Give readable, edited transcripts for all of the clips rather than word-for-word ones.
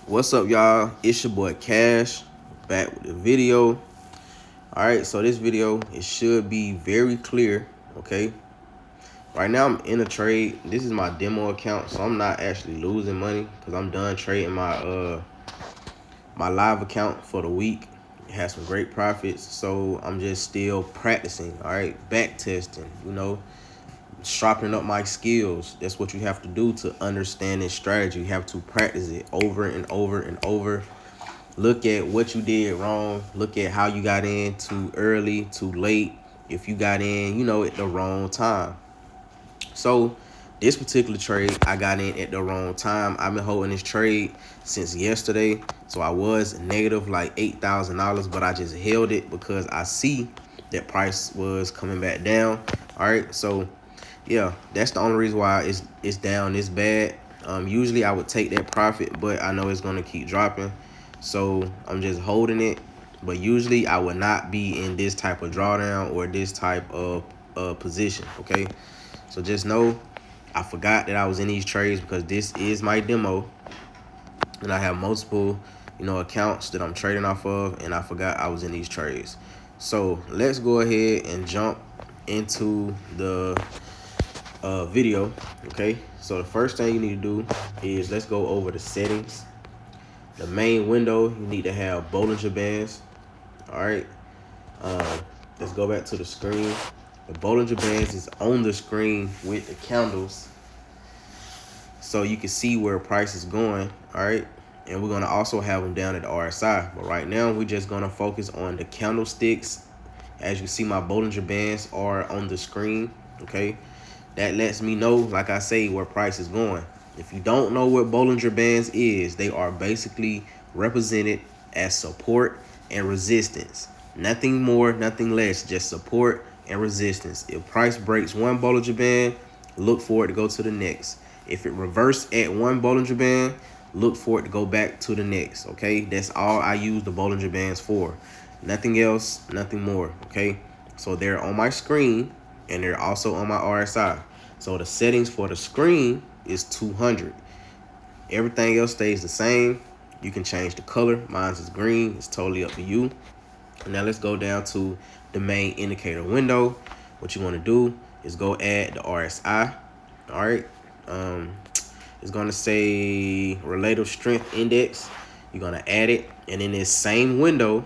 What's up, y'all? It's your boy Cash, back with the video. All right, so this video, it should be very clear, okay? Right now I'm in a trade. This is my demo account, so I'm not actually losing money because I'm done trading my live account for the week. It has some great profits, so I'm just still practicing, all right? Back testing, sharpening up my skills. That's what you have to do to understand this strategy. You have to practice it over and over and over. Look at what you did wrong. Look at how you got in too early, too late. If you got in, at the wrong time. So this particular trade, I got in at the wrong time. I've been holding this trade since yesterday. So I was negative like $8,000, but I just held it because I see that price was coming back down. All right, so yeah, that's the only reason why it's down this bad. Usually I would take that profit, but I know it's gonna keep dropping, so I'm just holding it. But usually I would not be in this type of drawdown or this type of position. Okay, so just know I forgot that I was in these trades because this is my demo, and I have multiple accounts that I'm trading off of, and I forgot I was in these trades. So let's go ahead and jump into the video. Okay, so the first thing you need to do is let's go over the settings. The main window, you need to have Bollinger Bands. All right, let's go back to the screen. The Bollinger Bands is on the screen with the candles, so you can see where price is going. All right, and we're gonna also have them down at the RSI, but right now we're just gonna focus on the candlesticks. As you see, my Bollinger Bands are on the screen. Okay, that lets me know, like I say, where price is going. If you don't know what Bollinger Bands is, they are basically represented as support and resistance. Nothing more, nothing less, just support and resistance. If price breaks one Bollinger Band, look for it to go to the next. If it reverses at one Bollinger Band, look for it to go back to the next. Okay, that's all I use the Bollinger Bands for. Nothing else, nothing more. Okay, so they're on my screen and they're also on my RSI. So the settings for the screen is 200. Everything else stays the same. You can change the color. Mine is green. It's totally up to you. Now let's go down to the main indicator window. What you want to do is go add the RSI. All right. It's going to say relative strength index. You're going to add it. And in this same window,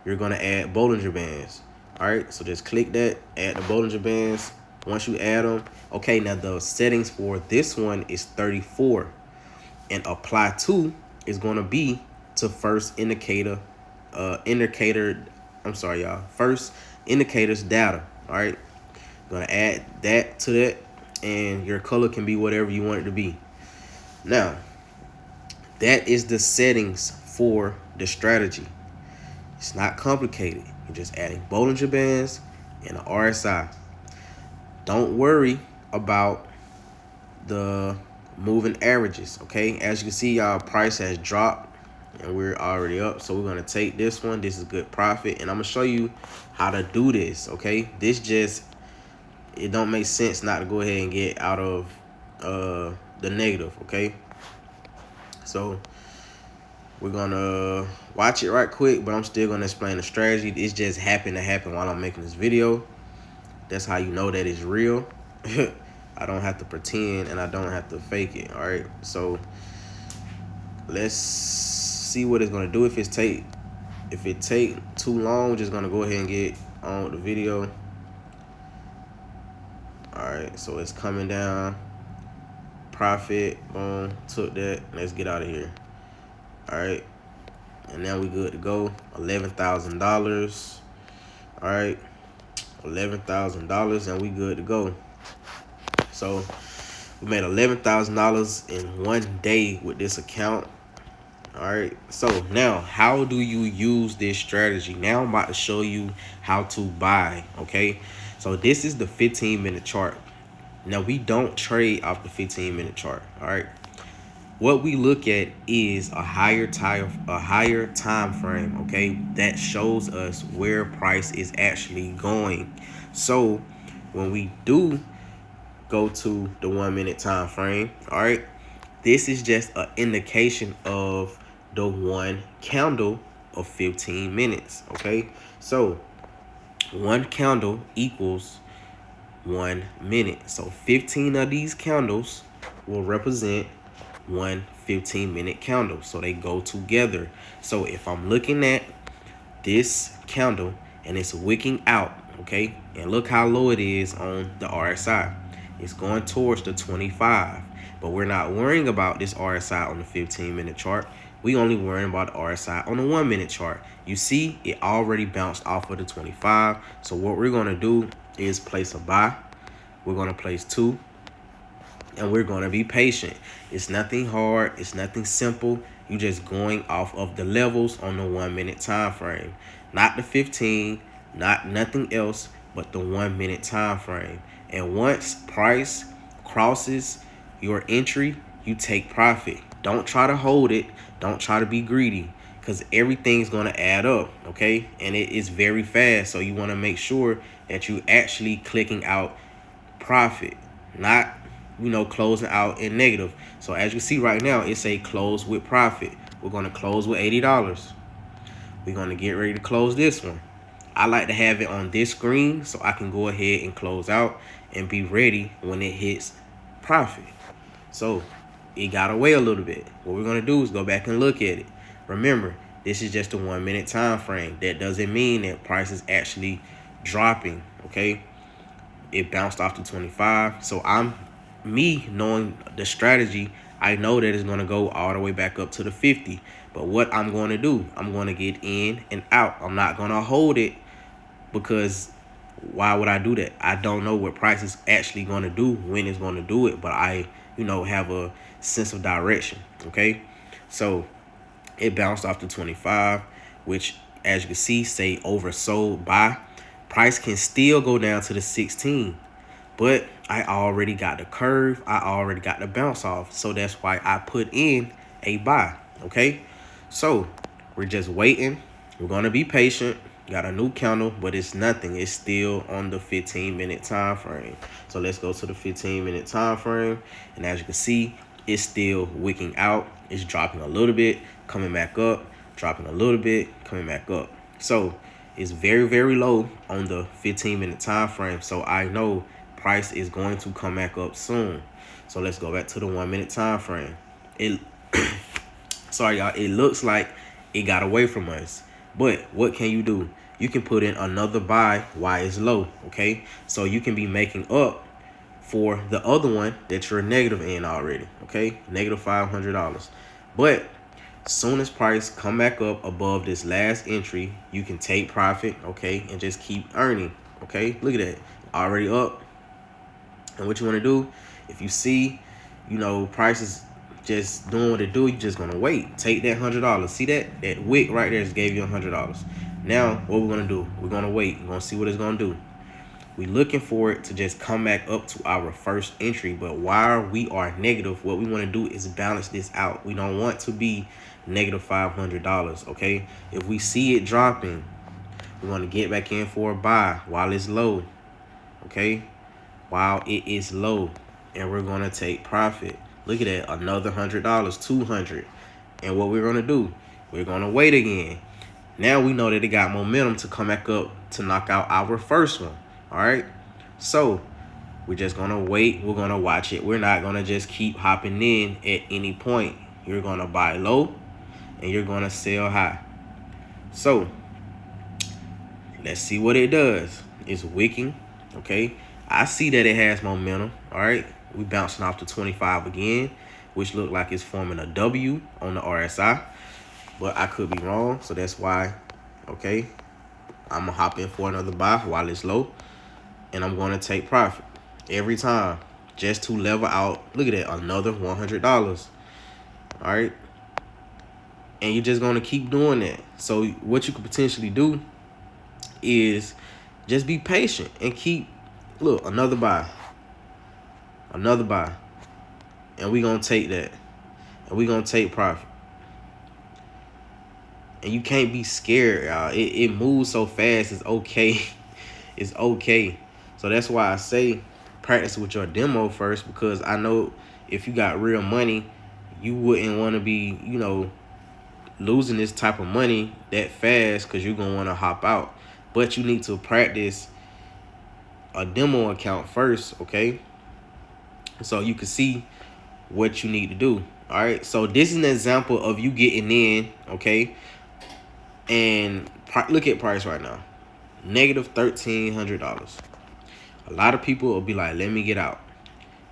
you're going to add Bollinger Bands. All right, so just click that, add the Bollinger Bands. Once you add them, okay, now the settings for this one is 34, and apply to is going to be to first indicator, first indicators data. All right, going to add that to that, and your color can be whatever you want it to be. Now, that is the settings for the strategy. It's not complicated. You're just adding Bollinger Bands and an RSI. Don't worry about the moving averages, okay? As you can see, our price has dropped and we're already up. So we're going to take this one. This is good profit. And I'm going to show you how to do this, okay? It don't make sense not to go ahead and get out of the negative, okay? So we're gonna watch it right quick, but I'm still gonna explain the strategy. It just happened to happen while I'm making this video. That's how you know that it's real. I don't have to pretend and I don't have to fake it. All right, so let's see what it's gonna do. If it take too long, we're just gonna go ahead and get on with the video. All right, so it's coming down. Profit, boom, took that. Let's get out of here. All right, and now we good to go. $11,000. All right, $11,000, and we good to go. So we made $11,000 in one day with this account. All right, so now how do you use this strategy? Now I'm about to show you how to buy. Okay, so this is the 15-minute chart. Now we don't trade off the 15-minute chart. All right, what we look at is a higher time frame, okay, that shows us where price is actually going. So when we do go to the 1 minute time frame, all right, this is just an indication of the one candle of 15 minutes. Okay, so one candle equals 1 minute. So 15 of these candles will represent one 15-minute candle. So they go together. So if I'm looking at this candle and it's wicking out, okay, and look how low it is on the RSI. It's going towards the 25, but we're not worrying about this RSI on the 15-minute chart. We only worrying about the RSI on the 1-minute chart. You see, it already bounced off of the 25. So what we're going to do is place a buy. We're going to place 2, and we're going to be patient. It's nothing hard. It's nothing simple. You just going off of the levels on the 1-minute time frame, not the 15, not nothing else, but the 1-minute time frame. And once price crosses your entry, you take profit. Don't try to hold it. Don't try to be greedy, because everything's going to add up, okay? And it is very fast. So you want to make sure that you actually clicking out profit, not closing out in negative. So as you see right now, it's a close with profit. We're going to close with $80. We're going to get ready to close this one. I like to have it on this screen so I can go ahead and close out and be ready when it hits profit. So it got away a little bit. What we're going to do is go back and look at it. Remember, this is just a 1-minute time frame. That doesn't mean that price is actually dropping, okay? It bounced off to 25. So me knowing the strategy, I know that it's going to go all the way back up to the 50. But what I'm going to do, I'm going to get in and out. I'm not going to hold it, because why would I do that? I don't know what price is actually going to do, when it's going to do it, but I have a sense of direction, okay? So it bounced off to 25, which as you can see, say oversold buy. Price can still go down to the 16, but I already got the curve. I already got the bounce off. So that's why I put in a buy, okay? So we're just waiting. We're going to be patient. Got a new candle, but it's nothing. It's still on the 15-minute time frame. So let's go to the 15-minute time frame. And as you can see, it's still wicking out. It's dropping a little bit, coming back up, dropping a little bit, coming back up. So it's very, very low on the 15-minute time frame. So I know price is going to come back up soon. So let's go back to the 1-minute time frame. Sorry, y'all. It looks like it got away from us. But what can you do? You can put in another buy while it's low, okay? So you can be making up for the other one that you're negative in already, okay? Negative $500. But soon as price come back up above this last entry, you can take profit, okay, and just keep earning, okay? Look at that, already up. And what you want to do, if you see, price is just doing what it do, you're just gonna wait. Take that $100. See that wick right there just gave you $100. Now what we're gonna do, we're gonna wait. We're gonna see what it's gonna do. We're looking for it to just come back up to our first entry, but while we are negative, what we want to do is balance this out. We don't want to be negative $500, okay? If we see it dropping, we're going to get back in for a buy while it's low, okay? While it is low, and we're going to take profit. Look at that, another $100, $200. And what we're going to do, we're going to wait again. Now we know that it got momentum to come back up to knock out our first one. All right, so we're just gonna wait. We're gonna watch it. We're not gonna just keep hopping in at any point. You're gonna buy low and you're gonna sell high. So let's see what it does. It's wicking, okay? I see that it has momentum. All right, we bouncing off to 25 again, which look like it's forming a W on the RSI, but I could be wrong. So that's why, okay, I'm gonna hop in for another buy while it's low. And I'm going to take profit every time just to level out. Look at that, another $100. All right. And you're just going to keep doing that. So what you could potentially do is just be patient and keep, look, another buy. Another buy. And we're going to take that. And we're going to take profit. And you can't be scared, y'all. It moves so fast. It's okay. It's okay. So that's why I say practice with your demo first, because I know if you got real money, you wouldn't want to be, losing this type of money that fast because you're gonna want to hop out. But you need to practice a demo account first, okay? So you can see what you need to do. All right. So this is an example of you getting in, okay? And look at price right now, negative $1,300. A lot of people will be like, let me get out.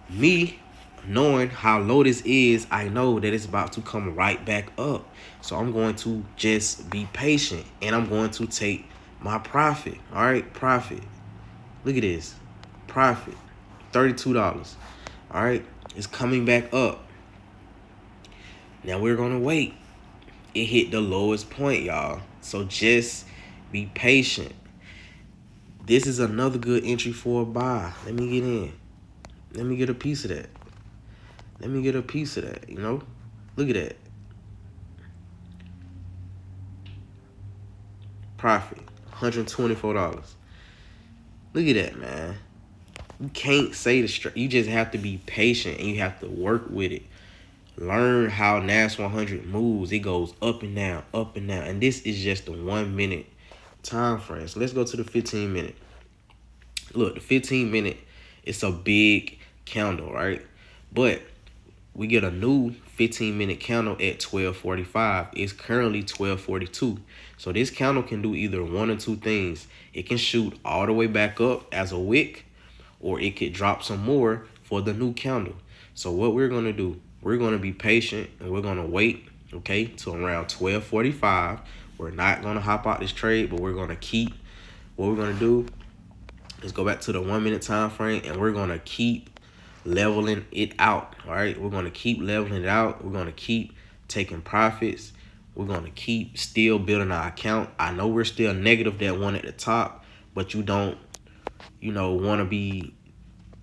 Me, knowing how low this is, I know that it's about to come right back up. So I'm going to just be patient and I'm going to take my profit. All right, profit. Look at this. Profit. $32. All right, it's coming back up. Now we're going to wait. It hit the lowest point, y'all. So just be patient. This is another good entry for a buy. Let me get in. Let me get a piece of that. Let me get a piece of that, you know? Look at that. Profit, $124. Look at that, man. You can't say the straight. You just have to be patient and you have to work with it. Learn how NAS 100 moves. It goes up and down, up and down. And this is just a 1 minute time frame. So let's go to the 15 minute. Look, the 15 minute, it's a big candle, right? But we get a new 15-minute candle at 12:45. It's currently 12:42. So this candle can do either one or two things. It can shoot all the way back up as a wick, or it could drop some more for the new candle. So what we're going to do, we're going to be patient and we're going to wait, okay, till around 12:45. We're not going to hop out this trade, but we're going to keep, what we're going to do is go back to the 1 minute time frame and we're going to keep leveling it out. All right, we're going to keep leveling it out. We're going to keep taking profits. We're going to keep still building our account. I know we're still negative that one at the top, but you don't, want to be,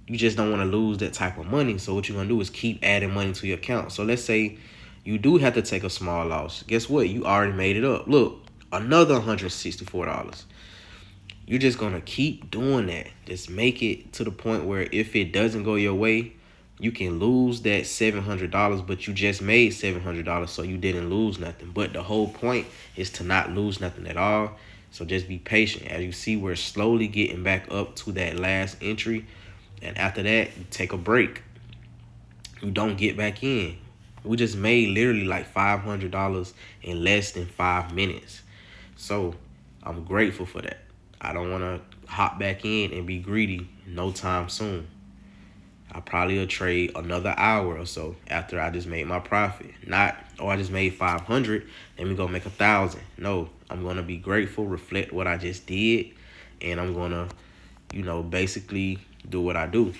you just don't want to lose that type of money. So what you're going to do is keep adding money to your account. So let's say you do have to take a small loss. Guess what? You already made it up. Look, another $164. You're just going to keep doing that. Just make it to the point where if it doesn't go your way, you can lose that $700, but you just made $700, so you didn't lose nothing. But the whole point is to not lose nothing at all. So just be patient. As you see, we're slowly getting back up to that last entry. And after that, you take a break. You don't get back in. We just made literally like $500 in less than 5 minutes. So I'm grateful for that. I don't want to hop back in and be greedy no time soon. I probably will trade another hour or so after I just made my profit. Not, oh, I just made 500, let me go make 1,000. No, I'm going to be grateful, reflect what I just did, and I'm going to, basically do what I do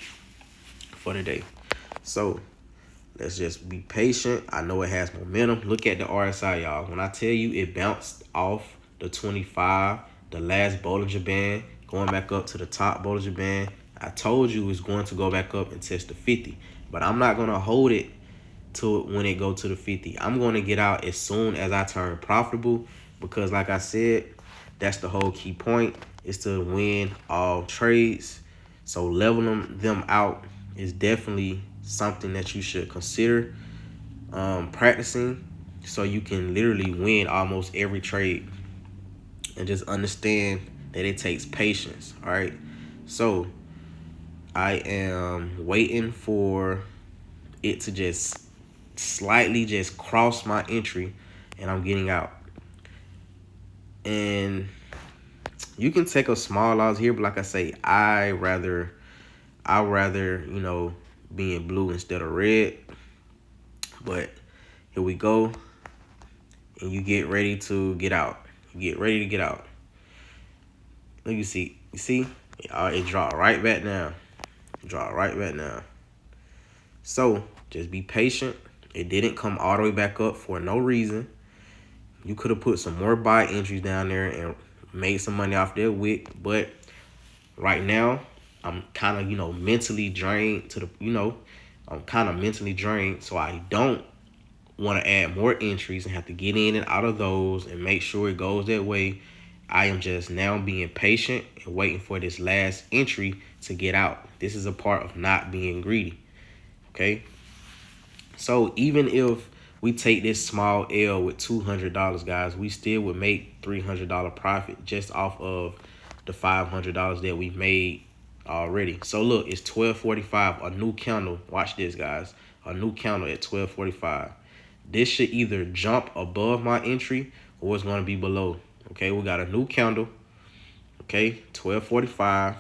for the day. So let's just be patient. I know it has momentum. Look at the RSI, y'all. When I tell you it bounced off the 25, the last Bollinger Band, going back up to the top Bollinger Band, I told you it's going to go back up and test the 50. But I'm not going to hold it to when it go to the 50. I'm going to get out as soon as I turn profitable because, like I said, that's the whole key point, is to win all trades. So leveling them out is definitely something that you should consider practicing so you can literally win almost every trade. And just understand that it takes patience, all right? So I am waiting for it to just slightly just cross my entry, and I'm getting out. And you can take a small loss here, but like I say, I rather, be in blue instead of red. But here we go. And you get ready to get out. Get ready to get out. Look, you see, it dropped right back down. So just be patient. It didn't come all the way back up for no reason. You could have put some more buy entries down there and made some money off that wick, but right now I'm kind of mentally drained so I don't want to add more entries and have to get in and out of those and make sure it goes that way. I am just now being patient and waiting for this last entry to get out. This is a part of not being greedy, okay? So even if we take this small L with $200, guys, we still would make $300 profit just off of the $500 that we made already. So look, it's 12:45, a new candle. Watch this, guys. A new candle at 12:45. This should either jump above my entry or it's going to be below. Okay, we got a new candle. Okay, 12:45.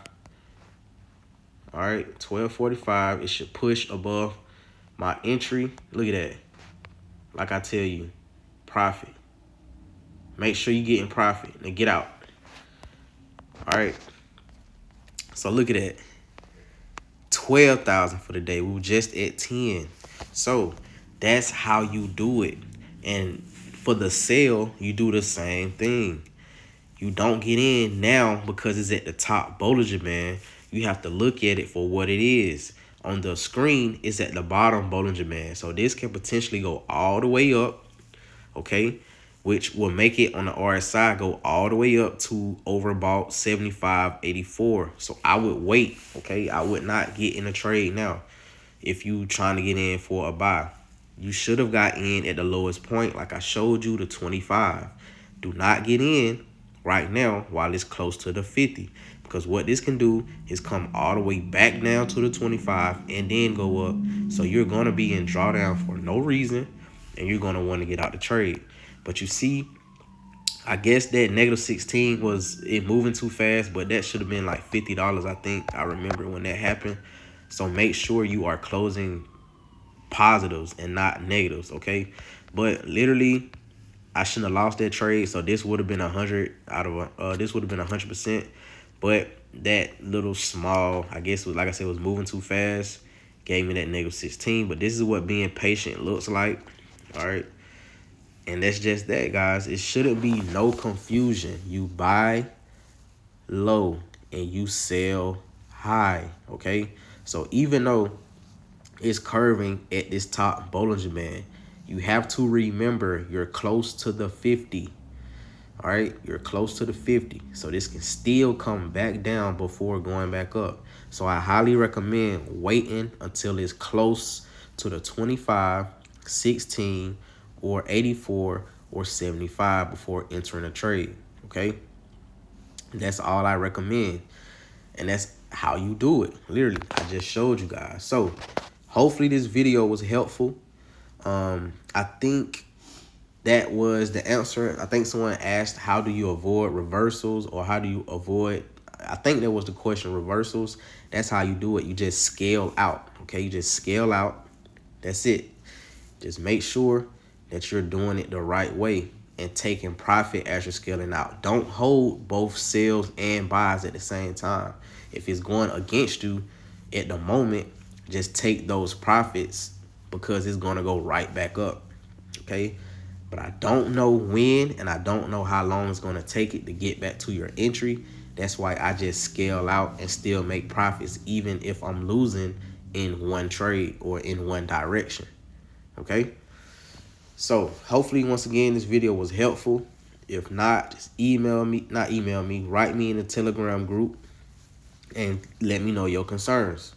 All right, 12:45. It should push above my entry. Look at that. Like I tell you, profit. Make sure you're getting profit. Now get out. All right. So look at that. 12,000 for the day. We were just at 10. So that's how you do it. And for the sale, you do the same thing. You don't get in now because it's at the top Bollinger Band. You have to look at it for what it is. On the screen, it's at the bottom Bollinger Band. So this can potentially go all the way up, okay? Which will make it on the RSI go all the way up to overbought 75.84. So I would wait, okay? I would not get in a trade now if you trying to get in for a buy. You should have got in at the lowest point like I showed you, the 25. Do not get in right now while it's close to the 50, because what this can do is come all the way back down to the 25 and then go up. So you're going to be in drawdown for no reason, and you're going to want to get out the trade. But you see, I guess that -16 was it moving too fast, but that should have been like $50, I think. I remember when that happened. So make sure you are closing positives and not negatives, okay? But literally, I shouldn't have lost that trade. So this would have been 100 out of this would have been 100%. But that little small, I guess, was, like I said, was moving too fast, gave me that -16. But this is what being patient looks like. All right. And that's just that, guys. It shouldn't be no confusion. You buy low and you sell high, okay? So even though it's curving at this top Bollinger Band, you have to remember you're close to the 50. All right, you're close to the 50. So this can still come back down before going back up. So I highly recommend waiting until it's close to the 25, 16, or 84 or 75 before entering a trade, okay? That's all I recommend. And that's how you do it. Literally, I just showed you guys. So hopefully this video was helpful. I think that was the answer. I think someone asked, how do you avoid reversals, or how do you avoid, I think that was the question, reversals. That's how you do it. You just scale out, okay? You just scale out. That's it. Just make sure that you're doing it the right way and taking profit as you're scaling out. Don't hold both sales and buys at the same time. If it's going against you at the moment, just take those profits because it's going to go right back up, okay? But I don't know when, and I don't know how long it's going to take it to get back to your entry. That's why I just scale out and still make profits even if I'm losing in one trade or in one direction, okay? So hopefully, once again, this video was helpful. If not, just write me in the Telegram group and let me know your concerns.